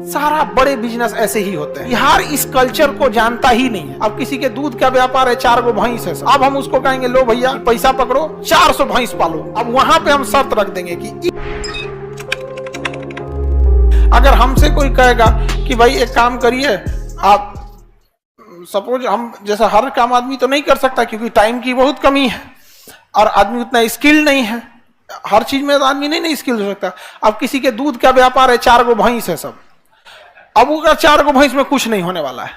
सारा बड़े बिजनेस ऐसे ही होते हैं। बिहार इस कल्चर को जानता ही नहीं है। अब किसी के दूध का व्यापार है, 4 गो भैंस है, अब हम उसको कहेंगे लो भैया पैसा पकड़ो 400 भैंस पालो। अब वहां पे हम शर्त रख देंगे कि अगर हमसे कोई कहेगा कि भाई एक काम करिए आप, सपोज हम जैसा हर काम आदमी तो नहीं कर सकता क्योंकि टाइम की बहुत कमी है और आदमी उतना स्किल नहीं है, हर चीज में आदमी नहीं स्किल हो सकता। अब किसी के दूध का व्यापार है, 4 गो भैंस है सब, अब वो 4 गो भैंस में कुछ नहीं होने वाला है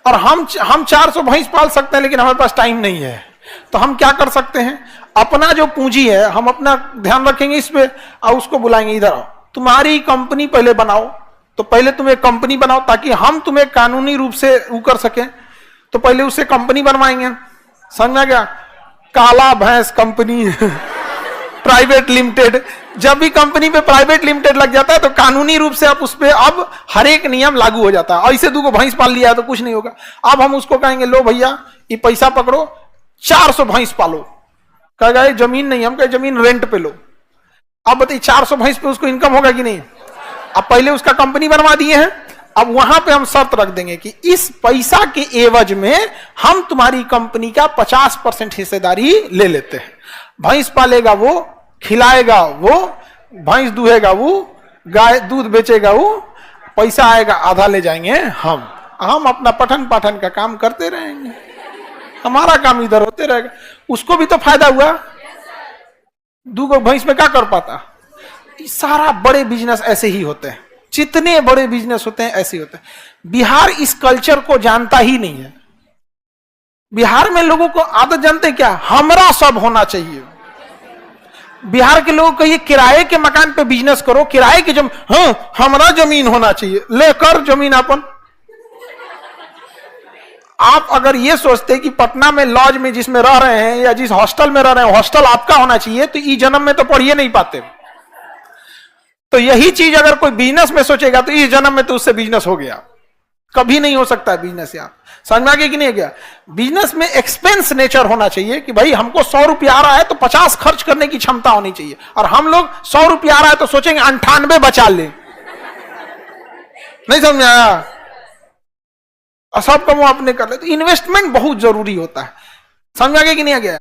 और हम 400 भैंस पाल सकते हैं लेकिन हमारे पास टाइम नहीं है। तो हम क्या कर सकते हैं, अपना जो पूंजी है हम अपना ध्यान रखेंगे इस पे और उसको बुलाएंगे इधर आओ, तुम्हारी कंपनी पहले बनाओ। तो पहले तुम एक कंपनी बनाओ ताकि हम तुम्हें कानूनी रूप से वो कर सके। तो पहले उससे कंपनी बनवाएंगे, समझ गया, काला भैंस कंपनी प्राइवेट लिमिटेड। जब भी कंपनी पे प्राइवेट लिमिटेड लग जाता है तो कानूनी रूप से आप उस पे अब हर एक नियम लागू हो जाता है। ऐसे 2 गो भैंस पाल लिया है तो कुछ नहीं होगा। अब हम उसको कहेंगे लो भैया ये पैसा पकड़ो 400 भैंस पालो। कहेगा जमीन नहीं, हम कहे जमीन रेंट पे लो। अब बताइए 400 भैंस पे उसको इनकम होगा कि नहीं। अब पहले उसका कंपनी बनवा दिए हैं, अब वहां पे हम शर्त रख देंगे कि इस पैसा के एवज में हम तुम्हारी कंपनी का 50% हिस्सेदारी ले लेते हैं। भैंस पालेगा वो, खिलाएगा वो, भैंस दूहेगा वो, गाय दूध बेचेगा वो, पैसा आएगा आधा ले जाएंगे हम अपना पठन पाठन का काम करते रहेंगे, हमारा काम इधर होते रहेगा। उसको भी तो फायदा हुआ, 2 गो भैंस में क्या कर पाता। सारा बड़े बिजनेस ऐसे ही होते हैं, जितने बड़े बिजनेस होते हैं ऐसे होते हैं। बिहार इस कल्चर को जानता ही नहीं है। बिहार में लोगों को आदत जानते क्या, हमरा सब होना चाहिए। बिहार के लोगों को ये किराए के मकान पे बिजनेस करो, किराए की जमीन, हाँ हमारा जमीन होना चाहिए, लेकर जमीन अपन। आप अगर ये सोचते कि पटना में लॉज में जिसमें रह रहे हैं या जिस हॉस्टल में रह रहे हैं हॉस्टल आपका होना चाहिए तो इस जन्म में तो पढ़िए नहीं पाते। तो यही चीज अगर कोई बिजनेस में सोचेगा तो इस जन्म में तो उससे बिजनेस हो गया, कभी नहीं हो सकता है बिजनेस। यार समझ में आ गया कि नहीं गया। बिजनेस में एक्सपेंस नेचर होना चाहिए कि भाई हमको 100 रुपया आ रहा है तो 50 खर्च करने की क्षमता होनी चाहिए। और हम लोग 100 रुपया आ रहा है तो सोचेंगे 98 बचा ले। नहीं समझ में आया, सब कम अपने कर ले। तो इन्वेस्टमेंट बहुत जरूरी होता है। समझ में आ गया कि नहीं आ गया।